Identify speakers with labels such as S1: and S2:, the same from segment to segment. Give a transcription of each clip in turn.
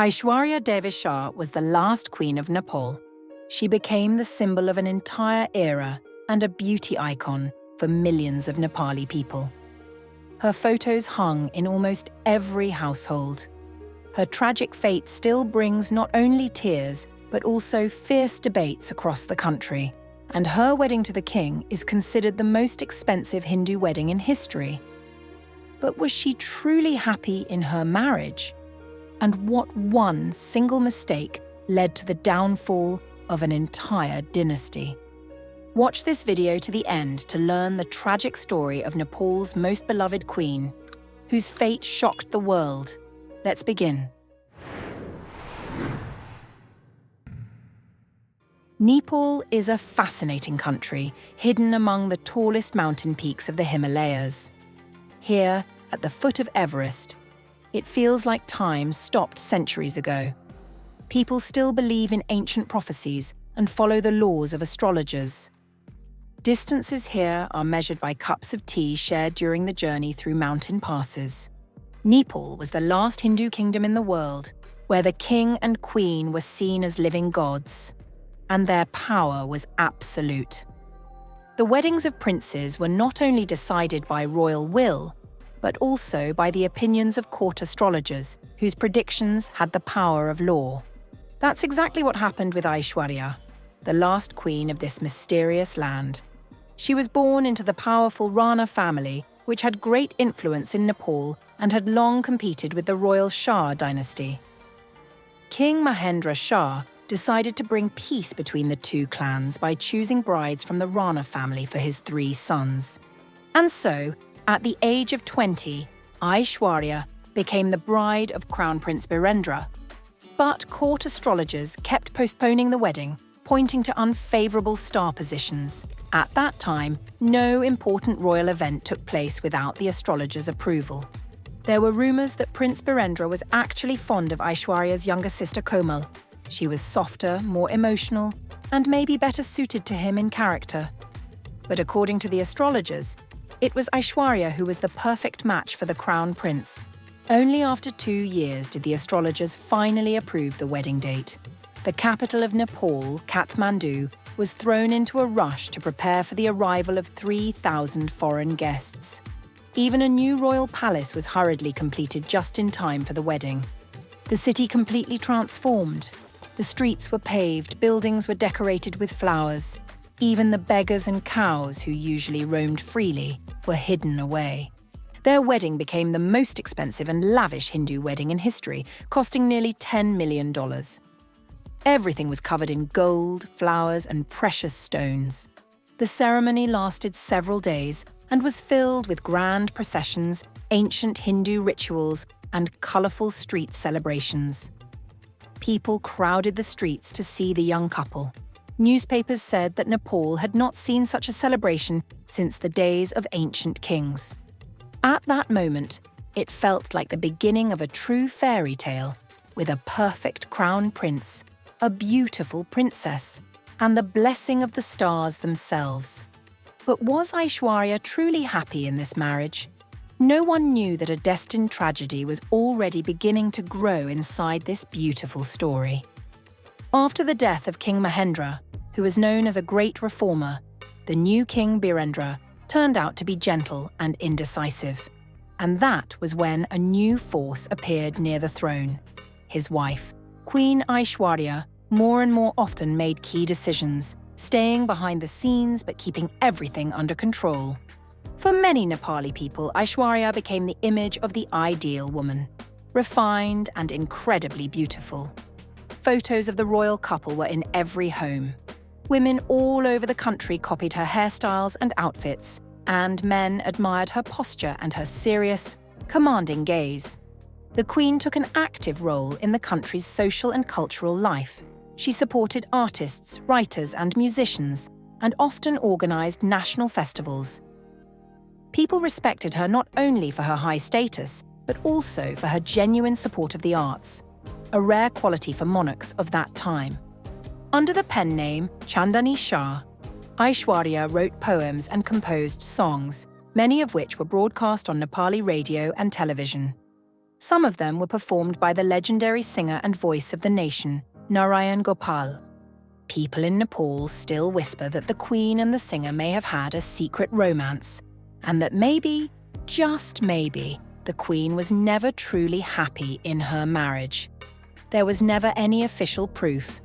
S1: Aishwarya Devi Shah was the last queen of Nepal. She became the symbol of an entire era and a beauty icon for millions of Nepali people. Her photos hung in almost every household. Her tragic fate still brings not only tears, but also fierce debates across the country. And her wedding to the king is considered the most expensive Hindu wedding in history. But was she truly happy in her marriage? And what one single mistake led to the downfall of an entire dynasty? Watch this video to the end to learn the tragic story of Nepal's most beloved queen, whose fate shocked the world. Let's begin. Nepal is a fascinating country, hidden among the tallest mountain peaks of the Himalayas. Here, at the foot of Everest, it feels like time stopped centuries ago. People still believe in ancient prophecies and follow the laws of astrologers. Distances here are measured by cups of tea shared during the journey through mountain passes. Nepal was the last Hindu kingdom in the world where the king and queen were seen as living gods, and their power was absolute. The weddings of princes were not only decided by royal will, but also by the opinions of court astrologers, whose predictions had the power of law. That's exactly what happened with Aishwarya, the last queen of this mysterious land. She was born into the powerful Rana family, which had great influence in Nepal and had long competed with the royal Shah dynasty. King Mahendra Shah decided to bring peace between the two clans by choosing brides from the Rana family for his 3 sons. And so, at the age of 20, Aishwarya became the bride of Crown Prince Birendra. But court astrologers kept postponing the wedding, pointing to unfavourable star positions. At that time, no important royal event took place without the astrologers' approval. There were rumours that Prince Birendra was actually fond of Aishwarya's younger sister Komal. She was softer, more emotional, and maybe better suited to him in character. But according to the astrologers, it was Aishwarya who was the perfect match for the crown prince. Only after 2 years did the astrologers finally approve the wedding date. The capital of Nepal, Kathmandu, was thrown into a rush to prepare for the arrival of 3,000 foreign guests. Even a new royal palace was hurriedly completed just in time for the wedding. The city completely transformed. The streets were paved, buildings were decorated with flowers. Even the beggars and cows who usually roamed freely were hidden away. Their wedding became the most expensive and lavish Hindu wedding in history, costing nearly $10 million. Everything was covered in gold, flowers, and precious stones. The ceremony lasted several days and was filled with grand processions, ancient Hindu rituals, and colourful street celebrations. People crowded the streets to see the young couple. Newspapers said that Nepal had not seen such a celebration since the days of ancient kings. At that moment, it felt like the beginning of a true fairy tale, with a perfect crown prince, a beautiful princess, and the blessing of the stars themselves. But was Aishwarya truly happy in this marriage? No one knew that a destined tragedy was already beginning to grow inside this beautiful story. After the death of King Mahendra, who was known as a great reformer, the new King Birendra turned out to be gentle and indecisive. And that was when a new force appeared near the throne. His wife, Queen Aishwarya, more and more often made key decisions, staying behind the scenes but keeping everything under control. For many Nepali people, Aishwarya became the image of the ideal woman, refined and incredibly beautiful. Photos of the royal couple were in every home. Women all over the country copied her hairstyles and outfits, and men admired her posture and her serious, commanding gaze. The Queen took an active role in the country's social and cultural life. She supported artists, writers, and musicians, and often organised national festivals. People respected her not only for her high status, but also for her genuine support of the arts, a rare quality for monarchs of that time. Under the pen name Chandani Shah, Aishwarya wrote poems and composed songs, many of which were broadcast on Nepali radio and television. Some of them were performed by the legendary singer and voice of the nation, Narayan Gopal. People in Nepal still whisper that the Queen and the singer may have had a secret romance, and that maybe, just maybe, the Queen was never truly happy in her marriage. There was never any official proof,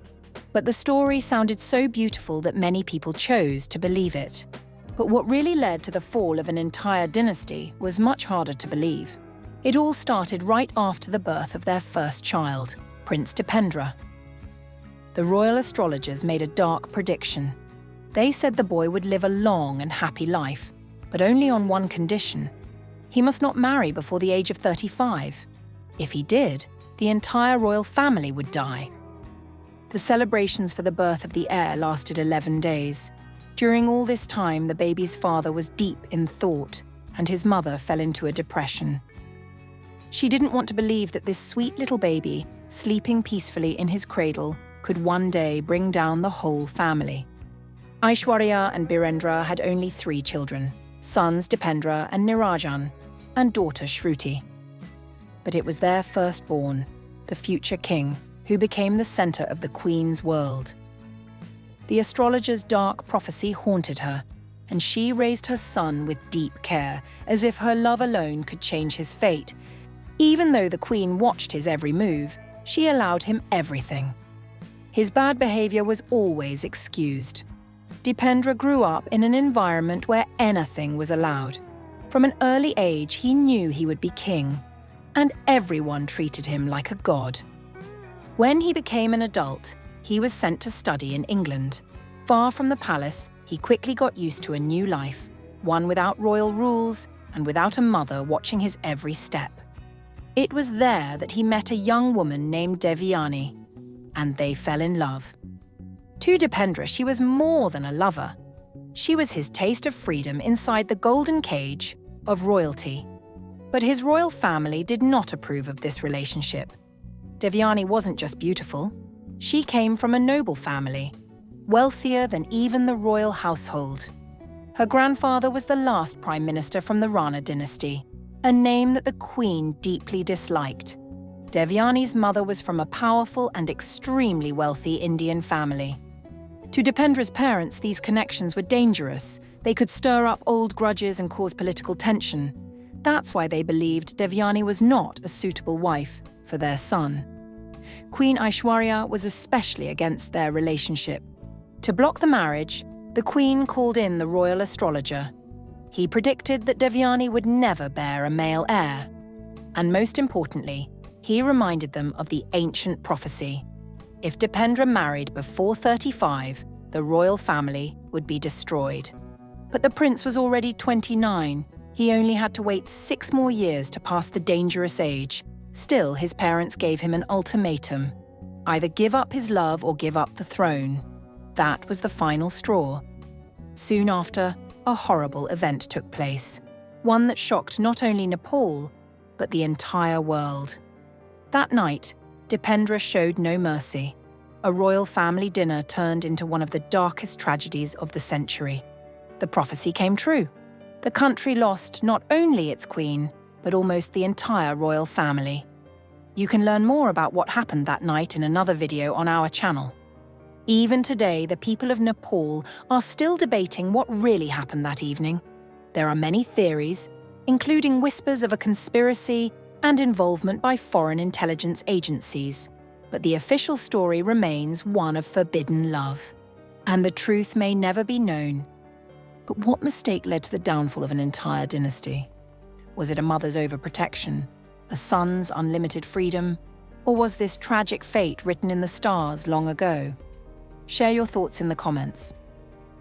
S1: but the story sounded so beautiful that many people chose to believe it. But what really led to the fall of an entire dynasty was much harder to believe. It all started right after the birth of their first child, Prince Dipendra. The royal astrologers made a dark prediction. They said the boy would live a long and happy life, but only on one condition. He must not marry before the age of 35. If he did, the entire royal family would die. The celebrations for the birth of the heir lasted 11 days. During all this time, the baby's father was deep in thought, and his mother fell into a depression. She didn't want to believe that this sweet little baby, sleeping peacefully in his cradle, could one day bring down the whole family. Aishwarya and Birendra had only 3 children, sons Dipendra and Nirajan, and daughter Shruti. But it was their firstborn, the future king, who became the center of the Queen's world. The astrologer's dark prophecy haunted her, and she raised her son with deep care, as if her love alone could change his fate. Even though the Queen watched his every move, she allowed him everything. His bad behavior was always excused. Dipendra grew up in an environment where anything was allowed. From an early age, he knew he would be king, and everyone treated him like a god. When he became an adult, he was sent to study in England. Far from the palace, he quickly got used to a new life, one without royal rules and without a mother watching his every step. It was there that he met a young woman named Devyani, and they fell in love. To Dipendra, she was more than a lover. She was his taste of freedom inside the golden cage of royalty. But his royal family did not approve of this relationship. Devyani wasn't just beautiful. She came from a noble family, wealthier than even the royal household. Her grandfather was the last prime minister from the Rana dynasty, a name that the Queen deeply disliked. Devyani's mother was from a powerful and extremely wealthy Indian family. To Dipendra's parents, these connections were dangerous. They could stir up old grudges and cause political tension. That's why they believed Devyani was not a suitable wife for their son. Queen Aishwarya was especially against their relationship. To block the marriage, the Queen called in the royal astrologer. He predicted that Devyani would never bear a male heir. And most importantly, he reminded them of the ancient prophecy. If Dipendra married before 35, the royal family would be destroyed. But the prince was already 29. He only had to wait 6 more years to pass the dangerous age. Still, his parents gave him an ultimatum. Either give up his love or give up the throne. That was the final straw. Soon after, a horrible event took place. One that shocked not only Nepal, but the entire world. That night, Dipendra showed no mercy. A royal family dinner turned into one of the darkest tragedies of the century. The prophecy came true. The country lost not only its queen, but almost the entire royal family. You can learn more about what happened that night in another video on our channel. Even today, the people of Nepal are still debating what really happened that evening. There are many theories, including whispers of a conspiracy and involvement by foreign intelligence agencies. But the official story remains one of forbidden love. And the truth may never be known. But what mistake led to the downfall of an entire dynasty? Was it a mother's overprotection, a son's unlimited freedom, or was this tragic fate written in the stars long ago? Share your thoughts in the comments.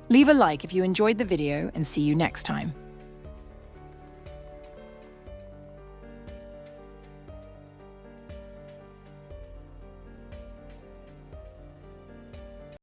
S1: Leave a like if you enjoyed the video and see you next time.